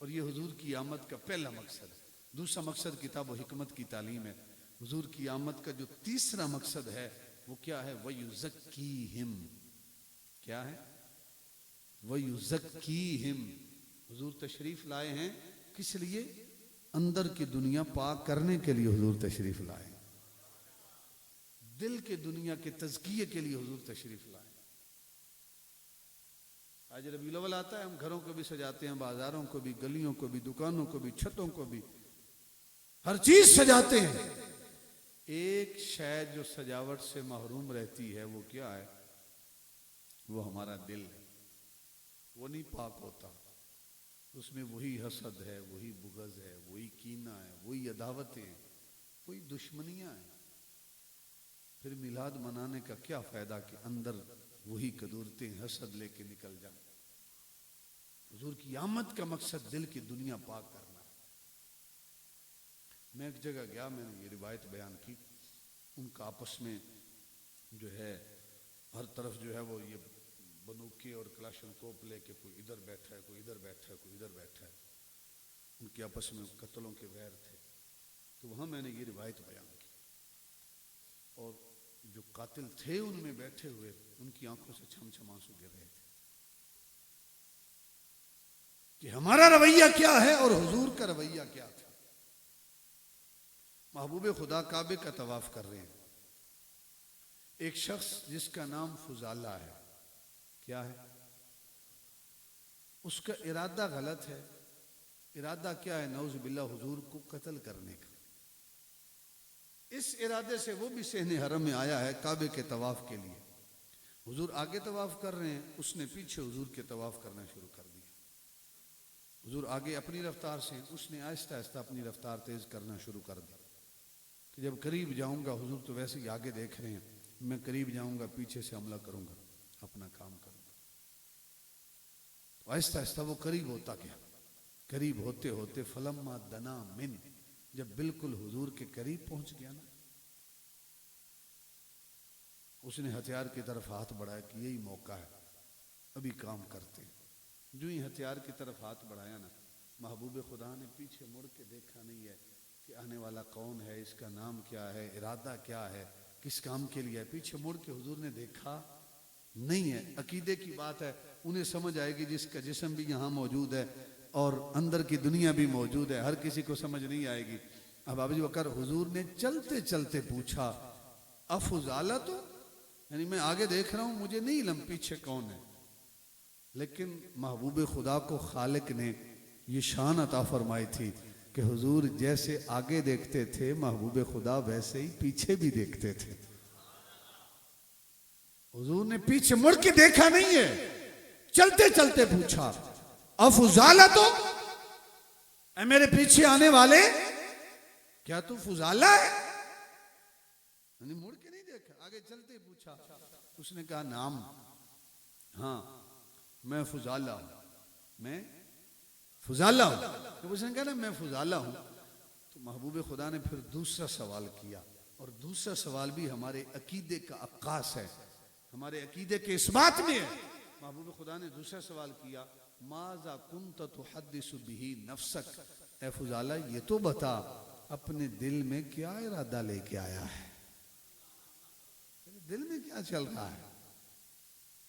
और ये हुजूर की आमद का पहला मकसद है। दूसरा मकसद किताब व हिकमत की तालीम है। हुजूर की आमद का जो तीसरा मकसद है वो क्या है? वयुज़क्कीहिम। क्या है? वयुज़क्कीहिम। हुजूर तशरीफ लाए हैं किस लिए? अंदर की दुनिया पाक करने के लिए हुजूर तशरीफ लाए। दिल के दुनिया के तज़किये के लिए हुजूर तशरीफ लाए। आज रबीउल अव्वल आता है, हम घरों को भी सजाते हैं, बाजारों को भी, गलियों को भी, दुकानों को भी, छतों को भी, हर चीज सजाते हैं। एक शय जो सजावट से महरूम रहती है वो क्या है? वो हमारा दिल है। वो नहीं पाक होता। उसमें वही हसद है, वही बुग़्ज़ है, वही कीना है, वही अदावतें हैं, वही दुश्मनियां हैं। फिर मिलाद मनाने का क्या फायदा कि अंदर वही कदूरतें हसद लेके निकल जाए। हुजूर की आमद का मकसद दिल की दुनिया पाक करना है। मैं एक जगह गया, मैंने ये रिवायत बयान की। उनका आपस में जो है हर तरफ जो है वो ये बंदूकें और कलाशनकोप लेके कोई इधर बैठा है, कोई इधर बैठा है, कोई इधर बैठा है। उनके आपस में कत्लों के वैर थे। तो वहां मैंने ये रिवायत बयान की और जो कातिल थे उनमें बैठे हुए उनकी आंखों से छम छम आंसू गिर रहे थे कि हमारा रवैया क्या है और हुजूर का रवैया क्या था। महबूब खुदा काबे का तवाफ कर रहे हैं। एक शख्स जिसका नाम फुजाला है, क्या है? उसका इरादा गलत है। इरादा क्या है? नौज़ बिल्लाह हुजूर को कत्ल करने का। इस इरादे से वो भी सहने हरम में आया है काबे के तवाफ के लिए। हुजूर आगे तवाफ कर रहे हैं, उसने पीछे हुजूर के तवाफ करना शुरू कर दिया। हुजूर आगे अपनी रफ्तार से, उसने आहिस्ता आहिस्ता अपनी रफ्तार तेज करना शुरू कर दी कि जब करीब जाऊंगा, हुजूर तो वैसे ही आगे देख रहे हैं, मैं करीब जाऊंगा पीछे से हमला करूंगा, अपना काम करूंगा। तो आहिस्ता आहिस्ता वो करीब होता गया। करीब होते होते फलम्मा दना मिन, जब बिल्कुल हुजूर के करीब पहुंच गया ना, उसने हथियार की तरफ हाथ बढ़ाया कि यही मौका है, अभी काम करते। जो ही हथियार की तरफ हाथ बढ़ाया ना, महबूब खुदा ने पीछे मुड़ के देखा नहीं है कि आने वाला कौन है, इसका नाम क्या है, इरादा क्या है, किस काम के लिए है। पीछे मुड़ के हुजूर ने देखा नहीं है। अकीदे की बात है, उन्हें समझ आएगी जिसका जिस्म भी यहाँ मौजूद है और अंदर की दुनिया भी मौजूद है, हर किसी को समझ नहीं आएगी। अब अबू बकर हुजूर ने चलते चलते पूछा, अफुजाला तो, यानी मैं आगे देख रहा हूं, मुझे नहीं इल्म पीछे कौन है। लेकिन महबूब खुदा को खालिक ने ये शान अता फरमाई थी कि हुजूर जैसे आगे देखते थे, महबूब खुदा वैसे ही पीछे भी देखते थे। हुजूर ने पीछे मुड़ के देखा नहीं है, चलते चलते पूछा, अफुजाला तो, मेरे पीछे आने वाले, क्या तू फुजाला है? यानी मुड़ के नहीं देखा, आगे चलते पूछा। उसने कहा नाम, हाँ मैं फुजाला हूं, मैं फुजाला हूं। तो उसने कहा ना मैं फुजाला हूं, तो महबूब खुदा ने फिर दूसरा सवाल किया, और दूसरा सवाल भी हमारे अकीदे का अक्कास है, हमारे अकीदे के इस बात में है। महबूब खुदा ने दूसरा सवाल किया, माज़ा कुन्त तुहद्दिसु बिही नफ्सक, ए फुजाला ये तो बता अपने दिल में क्या इरादा लेके आया है, तेरे दिल में क्या चल रहा है।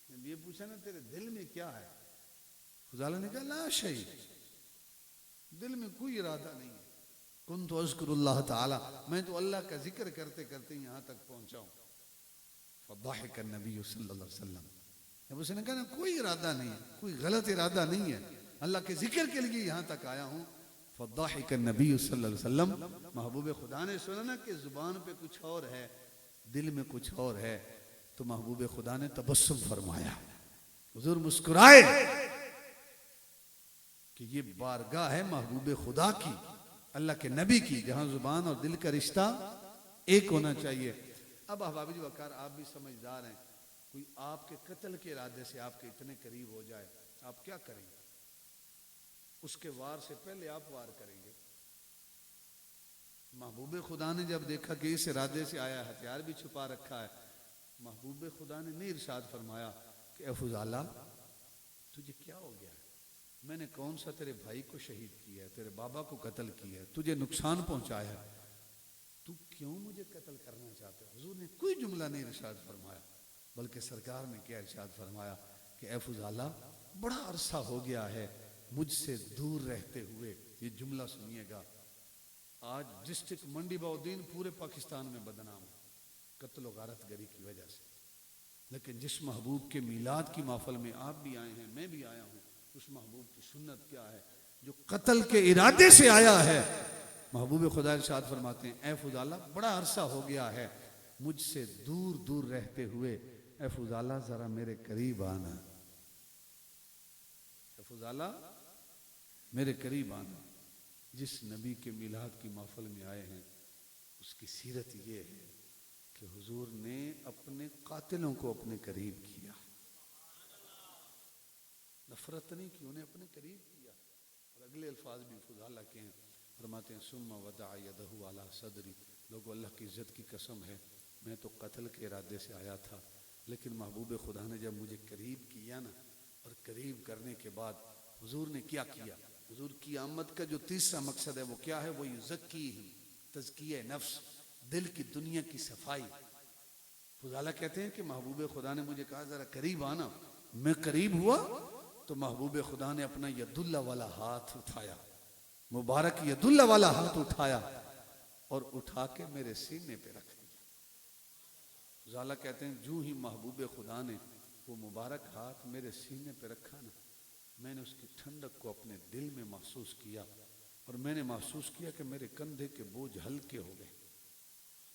ये पूछा ना तेरे दिल में क्या है। फुजाला ने कहा ला शै, दिल में कोई इरादा नहीं है। कुन्तु अज़्कुरुल्लाह ताला, मैं तो अल्लाह का जिक्र करते करते यहां तक पहुंचा हूं। फदाहिक नबी सल्लल्लाहु अलैहि वसल्लम, उसने कहा ना कोई इरादा नहीं है, कोई गलत इरादा नहीं है, अल्लाह के जिक्र के लिए यहां तक आया हूं। फदाहिक नबी सल्लल्लाहु अलैहि वसल्लम, महबूब खुदा ने सुना ना कि जुबान पे कुछ और है, दिल में कुछ और है, तो महबूब खुदा ने तबस्सुम फरमाया, हुजूर मुस्कुराए कि ये बारगाह है महबूब खुदा की, अल्लाह के नबी की, जहां जुबान और दिल का रिश्ता एक होना चाहिए। अब अहबाब वकार आप भी समझदार हैं, कोई आपके कत्ल के इरादे से आपके इतने करीब हो जाए, आप क्या करेंगे? उसके वार से पहले आप वार करेंगे। महबूब खुदा ने जब देखा कि इस इरादे से आया, हथियार भी छुपा रखा है, महबूब खुदा ने नहीं इरशाद फरमाया कि ए फुजाला तुझे क्या हो गया है, मैंने कौन सा तेरे भाई को शहीद किया है, तेरे बाबा को कत्ल किया है, तुझे नुकसान पहुंचाया है, तू क्यों मुझे कत्ल करना चाहता है? हुजूर ने कोई जुमला नहीं इरशाद फरमाया, बल्कि सरकार ने क्या इरशाद फरमाया कि ए फुजाला, बड़ा अरसा हो गया है मुझसे दूर रहते हुए। ये जुमला सुनिएगा, आज डिस्ट्रिक्ट मंडी बउद्दीन पूरे पाकिस्तान में बदनाम है कत्ल और गारतगरी की वजह से, लेकिन जिस महबूब के मीलाद की महफिल में आप भी आए हैं, मैं भी आया हूं, उस महबूब की सुन्नत क्या है जो कत्ल के इरादे से आया है। महबूब खुदा इरशाद फरमाते हैं, ए फुजाला, बड़ा अरसा हो गया है मुझसे दूर दूर रहते हुए, ए फुजाला जरा मेरे करीब आना, ए फुजाला मेरे करीब आना। जिस नबी के मिलाद की महफिल में आए हैं उसकी सीरत ये है कि हुजूर ने अपने कातिलों को अपने करीब किया, नफरत नहीं की, उन्हें अपने करीब किया। और अगले अल्फाज भी फुजाला के हैं, फरमाते हैं सुम्मा वदा यदहु अला सदरी, लोगों अल्लाह की इज्जत की कसम है मैं तो कत्ल के इरादे से आया था, लेकिन महबूब खुदा ने जब मुझे करीब किया ना, और करीब करने के बाद हुजूर ने क्या किया, हुजूर की आमद का जो तीसरा मकसद है वो क्या है, वो युज़क्की तज़किया नफ्स, दिल की दुनिया की सफाई। फुजाला कहते हैं कि महबूब खुदा ने मुझे कहा जरा करीब आना, मैं करीब हुआ तो महबूब खुदा ने अपना यदुल्ला वाला हाथ उठाया, मुबारक यदुल्ला वाला हाथ उठाया और उठा के मेरे सीने पे रख दिया। फुजाला कहते हैं जो ही महबूब खुदा ने वो मुबारक हाथ मेरे सीने पे रखा ना, मैंने उसकी ठंडक को अपने दिल में महसूस किया, और मैंने महसूस किया कि मेरे कंधे के बोझ हल्के हो गए,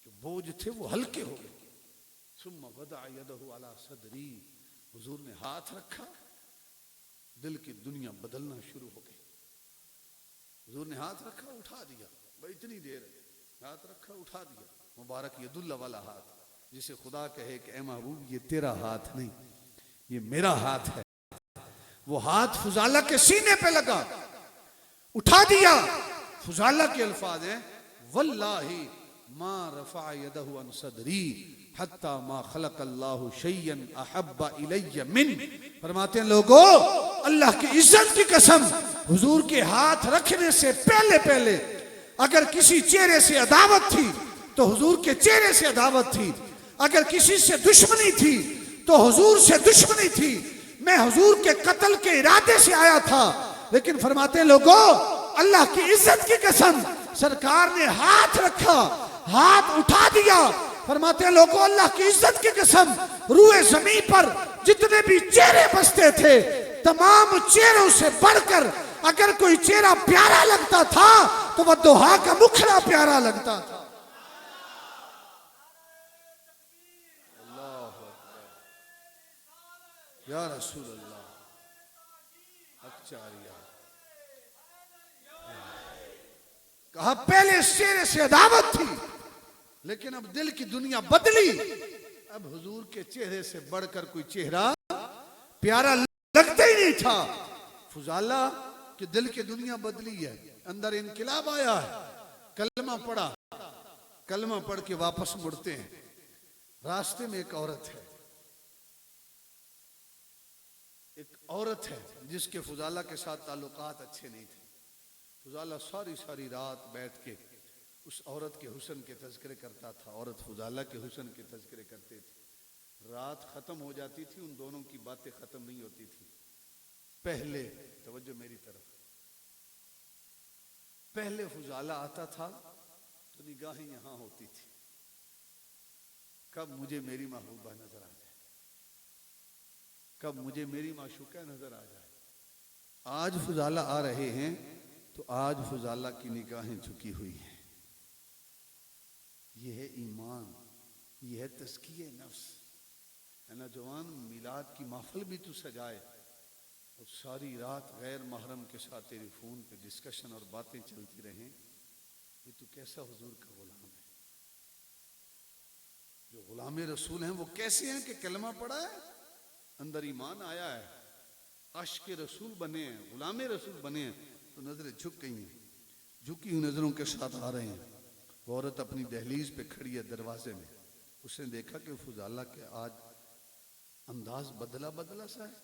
जो बोझ थे वो हल्के हो गए। सुम्मा वदा यदहु अला सदरी, हुजूर ने हाथ रखा, दिल की दुनिया बदलना शुरू हो गई। हुजूर ने हाथ रखा, उठा दिया, भाई इतनी देर हाथ रखा, उठा दिया, मुबारक यदुल्ला वाला हाथ, जिसे खुदा कहे कि ए महबूब ये तेरा हाथ नहीं, ये मेरा हाथ है। वो हाथ फुजाला के सीने पे लगा, उठा दिया। फुजाला के अल्फाज हैं, वल्लाही मा रफा यदहु अन सदरी हत्ता मा खलक अल्लाहु शैयन अहब्बा इलैया मिन। फरमाते हैं लोगों, अल्लाह की इज्जत की कसम, हुजूर के हाथ रखने से पहले पहले अगर किसी चेहरे से अदावत थी तो हुजूर के चेहरे से अदावत थी, अगर किसी से दुश्मनी थी तो हुजूर से दुश्मनी थी। मैं हुजूर के कत्ल के इरादे से आया था, लेकिन फरमाते हैं लोगों, अल्लाह की इज्जत की कसम, सरकार ने हाथ रखा, हाथ उठा दिया। फरमाते हैं लोगों, अल्लाह की इज्जत की कसम, रूए जमीन पर जितने भी चेहरे बसते थे, तमाम चेहरों से बढ़कर अगर कोई चेहरा प्यारा लगता था तो वह दोहा का मुखड़ा प्यारा लगता था। या रसूल अल्लाह, अचारिया कहा पहले चेहरे से अदावत थी, लेकिन अब दिल की दुनिया बदली, अब हुजूर के चेहरे से बढ़कर कोई चेहरा प्यारा लगता ही नहीं था। फुजाला कि दिल की दुनिया बदली है, अंदर इनकिलाब आया है। कलमा पढ़ा, कलमा पढ़ के वापस मुड़ते हैं, रास्ते में एक औरत है, एक औरत है जिसके फुजाला के साथ ताल्लुकात अच्छे नहीं थे। फुजाला सारी सारी रात बैठ के उस औरत के हुस्न के तज़किरे करता था, औरत फुजाला के हुस्न के तज़किरे करते थे। रात खत्म हो जाती थी, उन दोनों की बातें खत्म नहीं होती थी। पहले तवज्जो मेरी तरफ, पहले फुजाला आता था तो निगाहें यहां होती थी, कब मुझे मेरी महबूबा नजर आ जाए, कब मुझे मेरी माशूका नजर आ जाए। आज फुजाला आ रहे हैं तो आज फुजाला की निगाहें झुकी हुई हैं। यह है ईमान, यह है तज़किये नफ्स। है ना जवान, मिलाद की महफिल भी तू सजाए और सारी रात गैर महरम के साथ तेरे फोन पे डिस्कशन और बातें चलती रहें, ये तू कैसा हुजूर का गुलाम है। जो गुलाम रसूल हैं वो कैसे हैं कि कलमा पढ़ा है, अंदर ईमान आया है, आशिक़ रसूल बने हैं, गुलाम रसूल बने हैं, तो नजरें झुक गई हैं, झुकी हुई नजरों के साथ आ रहे हैं। वो औरत अपनी दहलीज पे खड़ी है दरवाजे में, उसने देखा कि फुजाला के आज अंदाज बदला बदला सा है,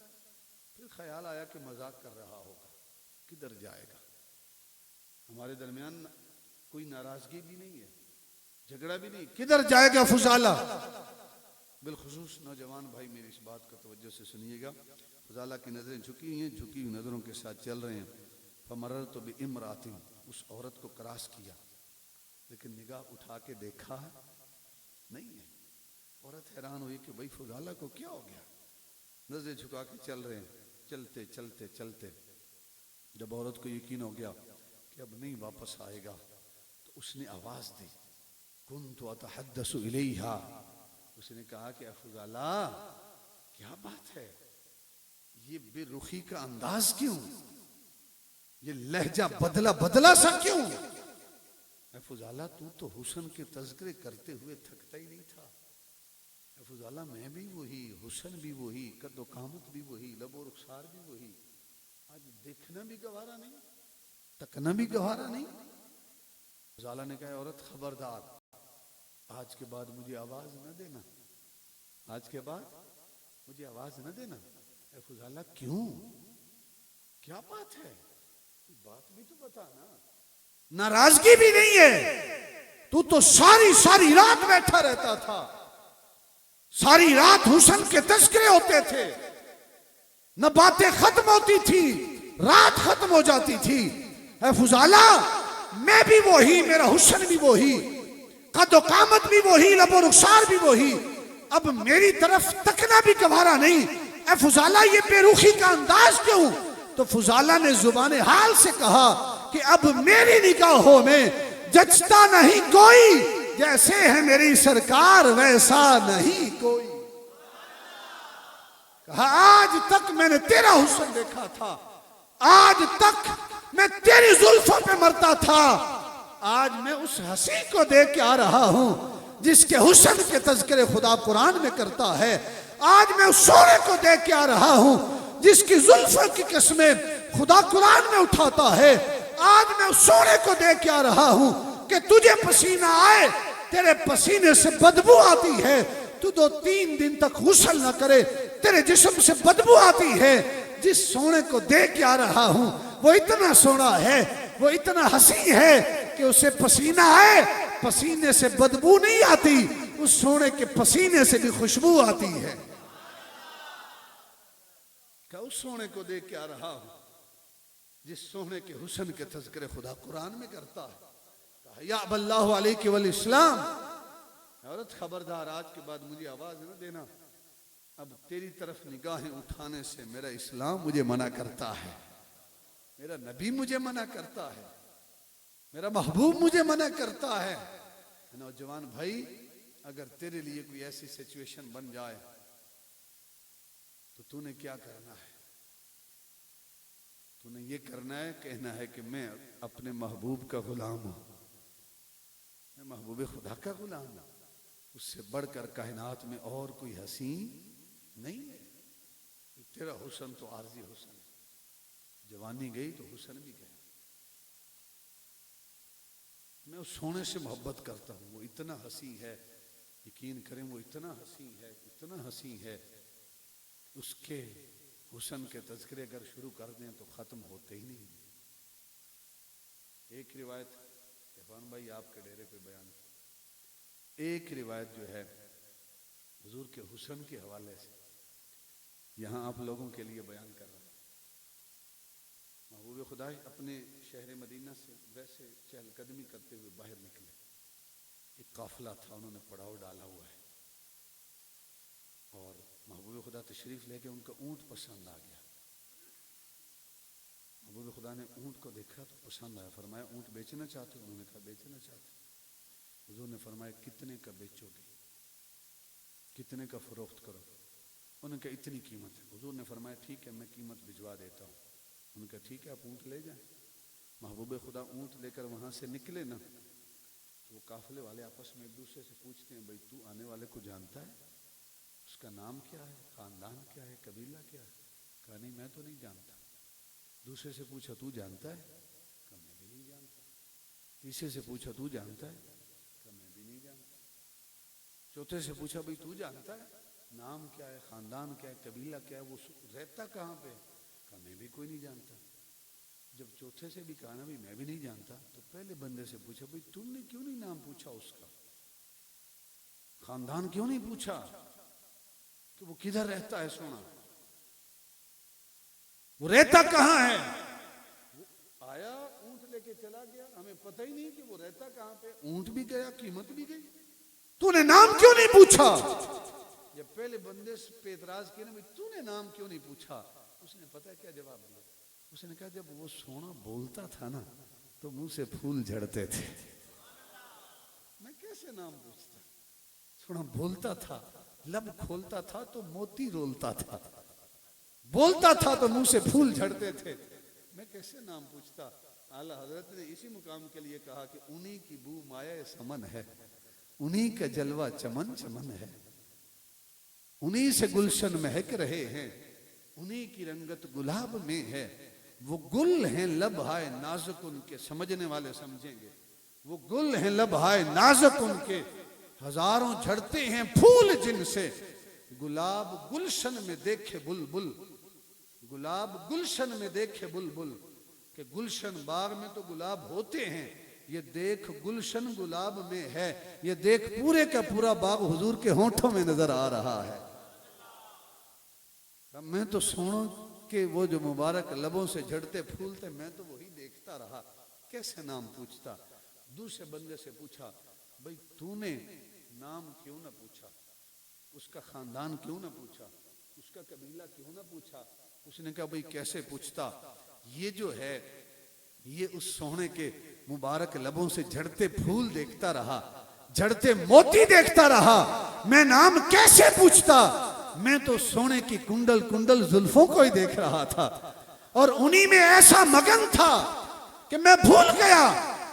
फिर ख्याल आया कि मजाक कर रहा होगा। किधर जाएगा? हमारे दरमियान कोई नाराजगी भी नहीं है, झगड़ा भी नहीं, किधर जाएगा फुजाला? बिलखुसूस नौजवान भाई मेरी इस बात को तवज्जो से सुनिएगा। फुजाला की नजरें झुकी हुई हैं, झुकी हुई नजरों के साथ चल रहे हैं। फमरर तो भी इमरातिन, उस औरत को क्रॉस किया, लेकिन निगाह उठा के देखा नहीं है। औरत हैरान हुई कि भाई फुजाला को क्या हो गया? नजरें झुका के चल रहे हैं। चलते चलते चलते जब औरत को यकीन हो गया कि अब नहीं वापस आएगा, तो उसने आवाज दी, कुन्तु अतहद्दसु इलैहा। उसने कहा कि फुजाला क्या बात है, ये बेरुखी का अंदाज क्यों, ये लहजा बदला बदला सा क्यों? फुजाला तू तो हुस्न के तज़किरे करते हुए थकता ही नहीं था। फुजाला मैं भी वही, हुस्न भी वही, कद्दो कामत भी वही, लबो रुखसार भी वही, आज देखना भी गवारा नहीं, तकना भी गवारा नहीं। फुजाला ने कहा औरत खबरदार, आज के बाद मुझे आवाज न देना, आज के बाद मुझे आवाज न देना। फुजाला क्यों, क्या बात है, बात भी तो बता ना। नाराजगी भी नहीं है, तू तो सारी सारी रात बैठा रहता था, सारी रात हुस्न के तज़किरे होते थे, न बातें खत्म होती थी, रात खत्म हो जाती थी। ऐ फुजाला मैं भी वही, मेरा हुस्न भी वही, कद्दो कामत भी वही, लबो रुखसार भी वही, अब मेरी तरफ तकना भी गवारा नहीं। ऐ फुजाला ये बेरुखी का अंदाज क्यों? तो फुजाला ने जुबाने हाल से कहा कि अब मेरी निगाहों में जचता नहीं कोई, जैसे है मेरी सरकार वैसा नहीं कोई। कहा आज तक मैंने तेरा हुस्न देखा था, आज तक मैं तेरी जुल्फों पे मरता था, आज मैं उस हंसी को देख के आ रहा हूं जिसके हुस्न के तज़किरे खुदा कुरान में करता है। आज मैं उस सोने को देख के आ रहा हूं जिसकी जुल्फों की कस्में खुदा कुरान में उठाता है। आज मैं उस सोने को देख के आ रहा हूं कि तुझे पसीना आए, तेरे पसीने से बदबू आती है, तू 2-3 दिन तक गुस्ल न करे, तेरे जिस्म से बदबू आती है। जिस सोने को देख के आ रहा हूं वो इतना सोना है, वो इतना हसी है कि उसे पसीना आए, पसीने से बदबू नहीं आती, उस सोने के पसीने से भी खुशबू आती है। क्या उस सोने को देख के आ रहा हूं जिस सोने के हुस्न के तज़किरे खुदा कुरान में करता है। या अल्लाह अलैहि वल इस्लाम, औरत खबरदार, आज के बाद मुझे आवाज न देना, अब तेरी तरफ निगाहें उठाने से मेरा इस्लाम मुझे मना करता है, मेरा नबी मुझे मना करता है, मेरा महबूब मुझे मना करता है। नौजवान भाई, अगर तेरे लिए कोई ऐसी सिचुएशन बन जाए तो तूने क्या करना है? तूने ये करना है, कहना है कि मैं अपने महबूब का गुलाम हूं, मैं महबूब खुदा का गुलाम हूं, उससे बढ़कर कायनात में और कोई हसीन नहीं है। तेरा हुस्न तो आरजी हुस्न है, जवानी गई तो हुस्न भी गया। मैं उस सोने से मोहब्बत करता हूं, वो इतना हसी है, यकीन करें वो इतना हसी है, इतना हसी है, उसके हुस्न के तज़किरे अगर शुरू कर दें तो खत्म होते ही नहीं। एक रिवायत इरफान भाई आपके डेरे पे बयान, एक रिवायत जो है हुजूर के हुस्न के हवाले से यहां आप लोगों के लिए बयान कर रहा हूं। महबूब खुदा अपने शहर मदीना से वैसे चहलकदमी करते हुए बाहर निकले, एक काफिला था, उन्होंने पड़ाव डाला हुआ है, और महबूब खुदा तशरीफ लेके उनका ऊंट पसंद आ गया। महबूब खुदा ने ऊंट को देखा तो पसंद आया, फरमाया ऊंट बेचना चाहते हो? उन्होंने कहा बेचना चाहते। हुजूर ने फरमाया कितने का बेचोगे, कितने का फरोख्त करोगे? उन्होंने कहा इतनी कीमत है। हुजूर ने फरमाया ठीक है, मैं कीमत भिजवा देता हूँ। उन्होंने कहा ठीक है, आप ऊंट ले जाएं। महबूब खुदा ऊंट लेकर वहां से निकले ना, तो वो काफिले वाले आपस में एक दूसरे से पूछते हैं, भाई तू आने वाले को जानता है, उसका नाम क्या है, खानदान क्या है, कबीला क्या है? कहा नहीं मैं तो नहीं जानता। दूसरे से पूछा तू जानता है? कहा मैं भी नहीं जानता। तीसरे से पूछा तू जानता है? कहा मैं भी नहीं जानता। चौथे से पूछा भाई तू जानता है, नाम क्या है, खानदान क्या है, कबीला क्या है, वो रहता कहाँ पे? कहा मैं भी कोई नहीं जानता। जब चौथे से भी कहा ना भाई मैं भी नहीं जानता। तो पहले बंदे से पूछा भाई तुमने क्यों नहीं नाम पूछा उसका, खानदान क्यों नहीं पूछा कि वो किधर रहता है सोना, वो रहता कहां है। वो आया ऊंट लेके चला गया, हमें पता ही नहीं कि वो रहता कहां पे। ऊंट भी गया, कीमत भी गई, तूने नाम क्यों नहीं पूछा। जब पहले बंदे पे एतराज किया ना भाई तूने नाम क्यों नहीं पूछा, उसने पता है क्या जवाब दिया। उसने कहा जब वो सोना बोलता था ना तो मुंह से फूल झड़ते थे, मैं कैसे नाम पूछता। सोना बोलता था, लब खोलता था तो मोती रोलता था, बोलता था तो मुंह से फूल झड़ते थे, मैं कैसे नाम पूछता। आला हजरत ने इसी मुकाम के लिए कहा कि उन्हीं की बू माया समन है, उन्हीं का जलवा चमन चमन है, उन्हीं से गुलशन महक रहे हैं, उन्हीं की रंगत गुलाब में है। वो गुल हैं लब हाय नाजुक उनके, समझने वाले समझेंगे। वो गुल हैं लब हाय नाजुक उनके, हजारों झड़ते हैं फूल जिनसे, गुलाब गुलशन में देखे बुलबुल, गुलाब गुलशन में देखे बुलबुल। के गुलशन बाग में तो गुलाब होते हैं, ये देख गुलशन गुलाब में है, ये देख पूरे का पूरा बाग हुजूर के होंठों में नजर आ रहा है। मैं तो सोनों के वो जो मुबारक लबों से झड़ते फूल थे, मैं तो वही देखता रहा, कैसे नाम पूछता। दूसरे बंदे से पूछा भाई तूने नाम क्यों ना पूछा, उसका खानदान क्यों ना पूछा, उसका कबीला क्यों ना पूछा। उसने कहा भाई कैसे पूछता, ये जो है ये उस सोने के मुबारक लबों से झड़ते फूल देखता रहा, झड़ते मोती देखता रहा, मैं नाम कैसे पूछता। मैं तो सोने की कुंडल कुंडल जुल्फों को ही देख रहा था और उन्हीं में ऐसा मगन था कि मैं भूल गया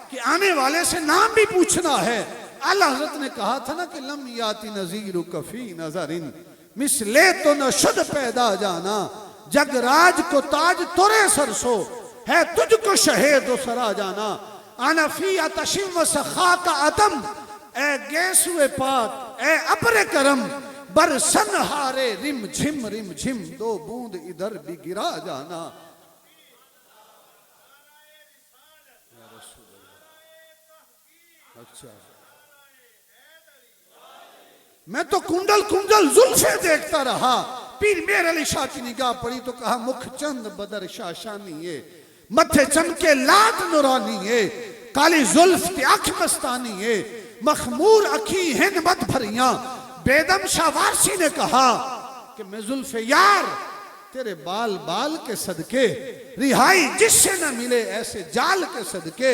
कि आने वाले से नाम भी पूछना है। आला हज़रत ने कहा था ना कि लम याति नज़ीरु कफी नज़रिन मिसले तो न शुद पैदा जाना, जगराज को ताज तुरे सरसो है तुझको शहेद सरा जाना। आना फी अतशिम व सखा का अतम, ए गैसुए पाक ए अब्र करम, बरसन हारे रिम झिम दो बूंद इधर भी गिरा जाना। अच्छा मैं तो कुंडल कुंडल जुल्फे देखता रहा। पीर मेर अली शाह की निगाह पड़ी तो कहा मुख चंद बदर शाशानी है, मथे चमके लात नुरानी है, काली जुल्फ की अख मस्तानी है, मखमूर अखी हिंद मत भरिया। बेदम शाह वारसी ने कहा कि मैं जुल्फे यार तेरे बाल बाल के सदके, रिहाई जिससे न मिले ऐसे जाल के सदके,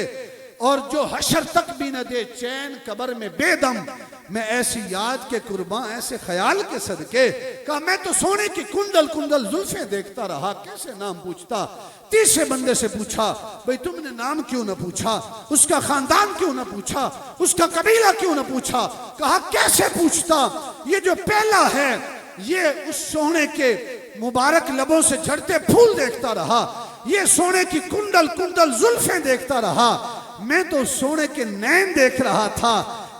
और जो हशर तक भी न दे चैन कब्र में बेदम, मैं ऐसी याद के कुर्बान ऐसे ख्याल के सदके। कहा मैं तो सोने की कुंडल कुंडल जुल्फे देखता रहा, कैसे नाम पूछता। तीसरे बंदे से पूछा भाई तुमने नाम क्यों ना पूछा, उसका खानदान क्यों ना पूछा, उसका कबीला क्यों ना पूछा। कहा कैसे पूछता, ये जो पहला है ये उस सोने के मुबारक लबों से झड़ते फूल देखता रहा, ये सोने की कुंडल कुंडल जुल्फे देखता रहा। मैं तो सोने के नैन देख रहा था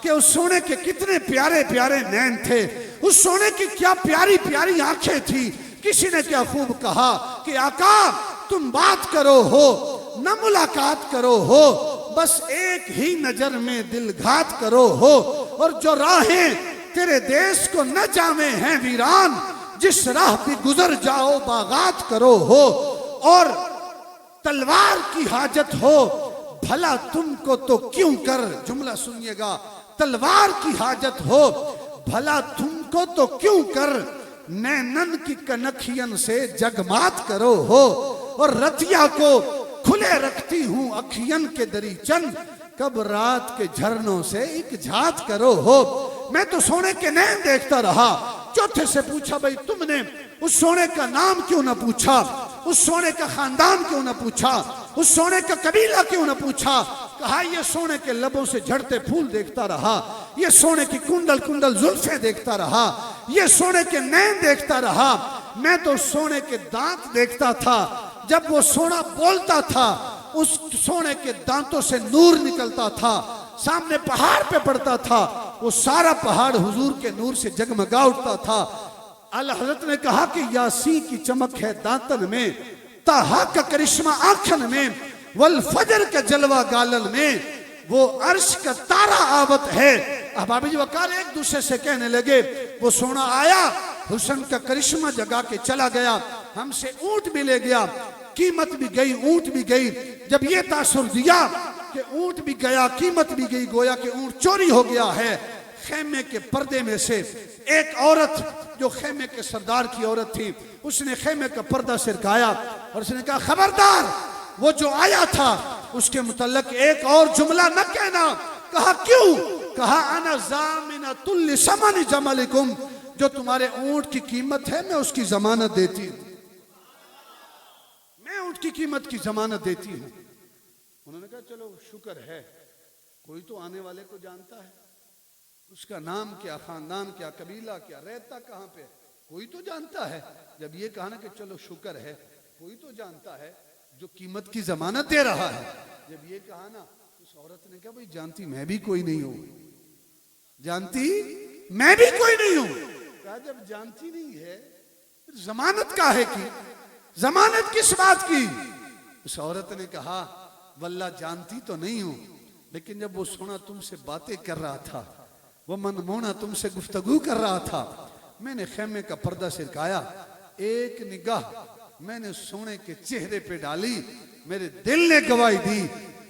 कि उस सोने के कितने प्यारे प्यारे नैन थे, उस सोने की क्या प्यारी प्यारी आंखें थी। किसी ने क्या खूब कहा कि आका तुम बात करो हो न मुलाकात करो हो, बस एक ही नजर में दिल घात करो हो, और जो राहें तेरे देश को न जावे हैं वीरान, जिस राह पे गुजर जाओ बागात करो हो, और तलवार की हाजत हो भला तुमको तो क्यों कर, जुमला सुनिएगा, तलवार की हाजत हो भला तुमको तो क्यों कर, नैनन की कनखियन से जगमात करो हो, और रतिया को खुले रखती हूं अखियन के दरीचन, कब रात के झरनों से एक झात करो हो। मैं तो सोने के नैन देखता रहा। चौथे से पूछा भाई तुमने उस सोने का नाम क्यों ना पूछा, उस सोने का खानदान क्यों ना पूछा, उस सोने का कबीला क्यों ना पूछा। कहा ये सोने के लबों से झड़ते फूल देखता रहा, ये सोने की कुंडल कुंडल जुल्फे देखता रहा, ये सोने के नैन देखता रहा। मैं तो सोने के दांत देखता था, जब वो सोना बोलता था उस सोने के दांतों से नूर निकलता था, सामने पहाड़ पे पड़ता था, वो सारा पहाड़ हुजूर के नूर से जगमगा उठता था। अल हज़रत ने कहा कि यासी की चमक है दांतन में, ताहा का करिश्मा आंखन में, वल फजर के जलवा गालन में वो अर्श का तारा आवत है। अहबाब वकार एक दूसरे से कहने लगे, वो सोना आया, हुस्न का करिश्मा जगा के चला गया, हमसे ऊंट भी ले गया, कीमत भी गई, ऊंट भी गई। जब ये तासुर दिया कि ऊंट भी गया, कीमत भी गई, गोया कि ऊंट चोरी हो गया है। खेमे के पर्दे में से एक औरत जो खेमे के सरदार की औरत थी, उसने खेमे का पर्दा सिरकाया और उसने कहा, खबरदार, वो जो आया था उसके मुतल्लक एक और जुमला न कहना। कहा क्यों? कहा अना ज़ामिनतुल समन जमलिकुम, जो तुम्हारे ऊंट की कीमत है मैं उसकी जमानत देती हूं, मैं ऊंट की कीमत की जमानत देती हूं। उन्होंने कहा चलो शुक्र है, कोई तो आने वाले को जानता है, उसका नाम क्या, खानदान क्या, कबीला क्या, रहता कहां पे, कोई तो जानता है। जब ये कहा ना कि चलो शुक्र है, कोई तो जानता है जो कीमत की जमानत दे रहा है। जब ये कहा ना, उस औरत ने कहा, भाई जानती मैं भी कोई नहीं हूं, जानती मैं भी कोई नहीं हूं। कहा जब जानती नहीं है फिर जमानत का है कि, जमानत किस बात की? उस औरत ने कहा, वल्लाह जानती तो नहीं हूं, लेकिन जब वो सोना तुमसे बातें कर रहा था, वो मनमोहना तुमसे गुफ्तगू कर रहा था, मैंने खेमे का पर्दा सिरकाया, एक निगाह मैंने सोने के चेहरे पे डाली, मेरे दिल ने गवाही दी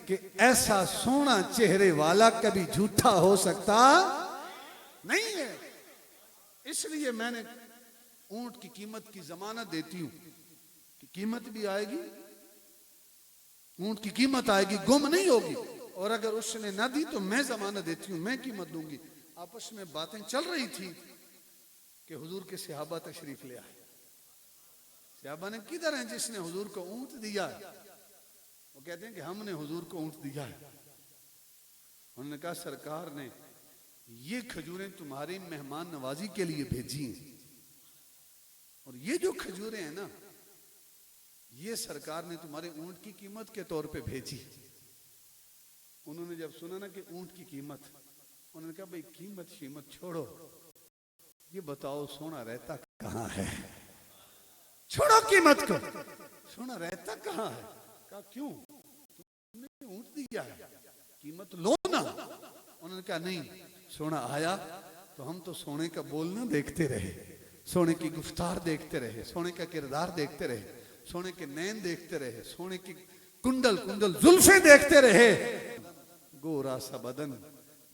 कि ऐसा सोना चेहरे वाला कभी झूठा हो सकता नहीं है। इसलिए मैंने ऊंट की कीमत की जमानत देती हूं कि कीमत भी आएगी, ऊंट की कीमत आएगी, गुम नहीं होगी। और अगर उसने ना दी तो मैं जमानत देती हूं, मैं कीमत दूंगी। आपस में बातें चल रही थी कि हुजूर के सहाबा तशरीफ ले आए। सहाबा ने, किधर है जिसने हुजूर को ऊंट दिया? वो कहते हैं कि हमने हुजूर को ऊंट दिया है। उन्होंने कहा, सरकार ने ये खजूरें तुम्हारी मेहमान नवाजी के लिए भेजी हैं, और ये जो खजूरें हैं ना, ये सरकार ने तुम्हारे ऊंट की कीमत के तौर पे भेजी। उन्होंने जब सुना ना कि ऊंट की कीमत, उन्होंने कहा, भाई कीमत शीमत छोड़ो, ये बताओ सोना रहता कहां है? छोड़ो कीमत को, सोना रहता कहां है? कहा क्यों, तुमने ऊंट दिया है, कीमत लो ना। उन्होंने कहा नहीं, सोना आया तो हम तो सोने का बोलना देखते रहे, सोने की गुफ्तार देखते रहे, सोने का किरदार देखते रहे, सोने के नैन देखते रहे, सोने की कुंडल कुंडल जुल्फे देखते रहे। गोरा सा बदन,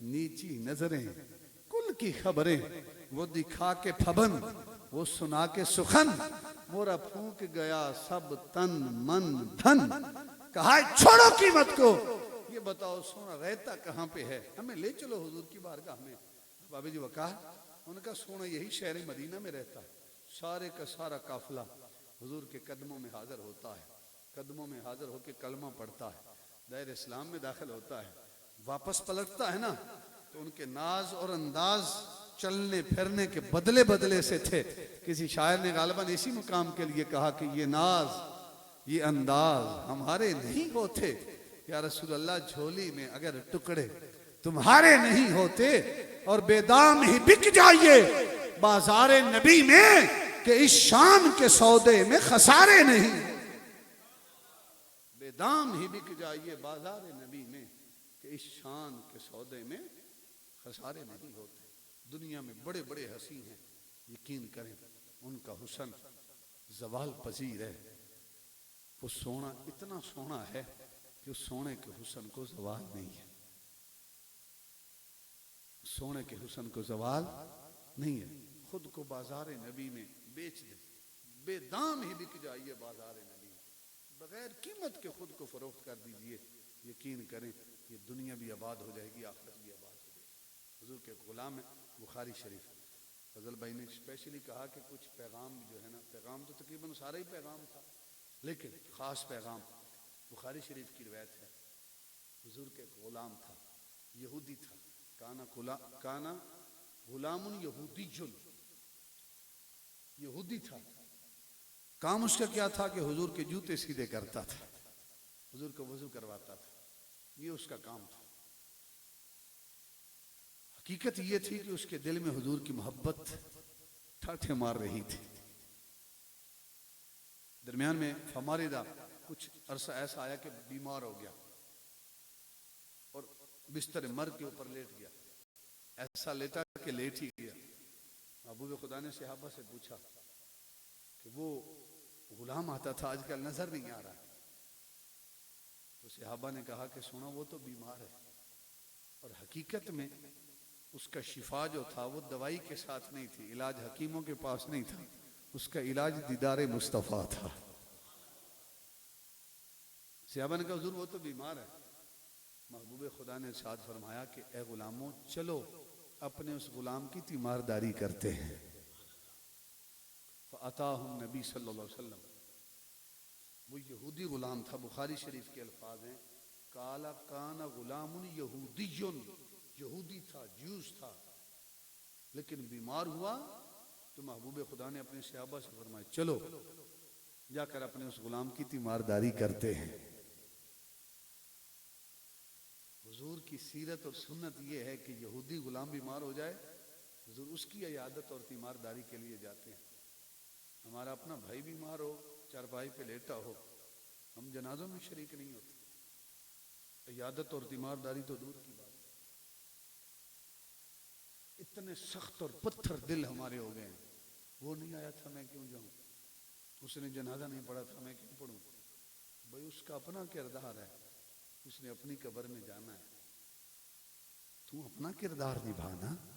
नीची नजरें, कुल की खबरें, वो दिखा के फबन, वो सुना के सुखन, मोरा फूंक गया सब तन मन धन। कहा छोड़ो कीमत को, ये बताओ सोना रहता कहां पे है? हमें ले चलो हुजूर की बारगाह में। बाबा जी वक़ार, उनका सोना यही शहर मदीना में रहता है। सारे का सारा काफिला हुजूर के कदमों में हाजिर होता है, कदमों में हाजिर होकर कलमा पढ़ता है, दायरे इस्लाम में दाखिल होता है। वापस पलटता है ना, तो उनके नाज और अंदाज चलने फिरने के बदले बदले से थे। किसी शायर ने गालिबन इसी मुकाम के लिए कहा कि ये नाज, ये अंदाज हमारे नहीं होते, या रसूल अल्लाह झोली में अगर टुकड़े तुम्हारे नहीं होते, और बेदाम ही बिक जाइए बाजारे नबी में कि इस शान के सौदे में खसारे नहीं। बेदाम ही बिक जाइए बाजारे नबी में कि इस शान के सौदे में खसारे नहीं होते। दुनिया में बड़े बड़े हसी हैं, यकीन करें उनका हुस्न जवाल पजीर है। वो सोना इतना सोना है कि उस सोने के हुस्न को जवाल नहीं है, सोने के हुस्न को जवाल नहीं है। खुद को बाजार नबी में बेच दे, बेदाम ही बिक जाइए बाजार नबी में, बगैर कीमत के खुद को फरोख्त कर दीजिए। यकीन करें ये दुनिया भी आबाद हो जाएगी, आखिरत भी आबाद हो जाएगी। हुजूर के गुलाम है, बुखारी शरीफ। फजल भाई ने स्पेशली कहा कि कुछ पैगाम जो है ना, पैगाम तो तकरीबन सारा ही पैगाम था, लेकिन खास पैगाम बुखारी शरीफ की रिवायत है। हुजूर के गुलाम था, यहूदी था, काना गुलामुन यहूदीजुन, यहूदी था। काम उसका क्या था कि हुजूर के जूते सीधे करता था, हुजूर को वजू करवाता था, ये उसका काम था। हकीकत ये थी कि उसके दिल में हुजूर की मोहब्बत ठाठे मार रही थी। दरमियान में फमारिदा कुछ अरसा ऐसा आया कि बीमार हो गया और बिस्तर मर्ग के ऊपर लेट गया, ऐसा लेटा कि लेट ही गया। महबूब खुदा ने सहाबा से पूछा कि वो गुलाम आता था आजकल नजर नहीं आ रहा। तो सहाबा ने कहा कि सुनो वो तो बीमार है, और हकीकत में उसका शिफा जो था वो दवाई के साथ नहीं थी, इलाज हकीमों के पास नहीं था, उसका इलाज दीदार मुस्तफ़ा था। सहाबा ने कहा हुजूर वो तो बीमार है। महबूब खुदा ने इरशाद फरमाया कि ए गुलामों चलो अपने उस गुलाम की तीमारदारी करते हैं। अताहुम नबी सल्लल्लाहु अलैहि वसल्लम, वो यहूदी गुलाम था। बुखारी शरीफ के अल्फाज हैं, काला काना गुलामुन यहूदियुन, यहूदी था, ज्यूस था, लेकिन बीमार हुआ तो महबूब खुदा ने अपने सहाबा से फरमाया चलो जाकर अपने उस गुलाम की तीमारदारी करते हैं। हुजूर की सीरत और सुन्नत ये है कि यहूदी गुलाम बीमार हो जाए, हुजूर उसकी इयादत और तीमारदारी के लिए जाते हैं। हमारा अपना भाई बीमार हो, चारपाई पे लेटा हो, हम जनाजों में शरीक नहीं होते। इयादत और तीमारदारी तो दूर की बात। इतने सख्त और पत्थर दिल हमारे हो गए हैं, वो नहीं आया था मैं क्यों जाऊं, उसने जनाजा नहीं पढ़ा था मैं क्यों पढ़ूं। भाई उसका अपना किरदार है, उसने अपनी कब्र में जाना है, तू अपना किरदार निभाना।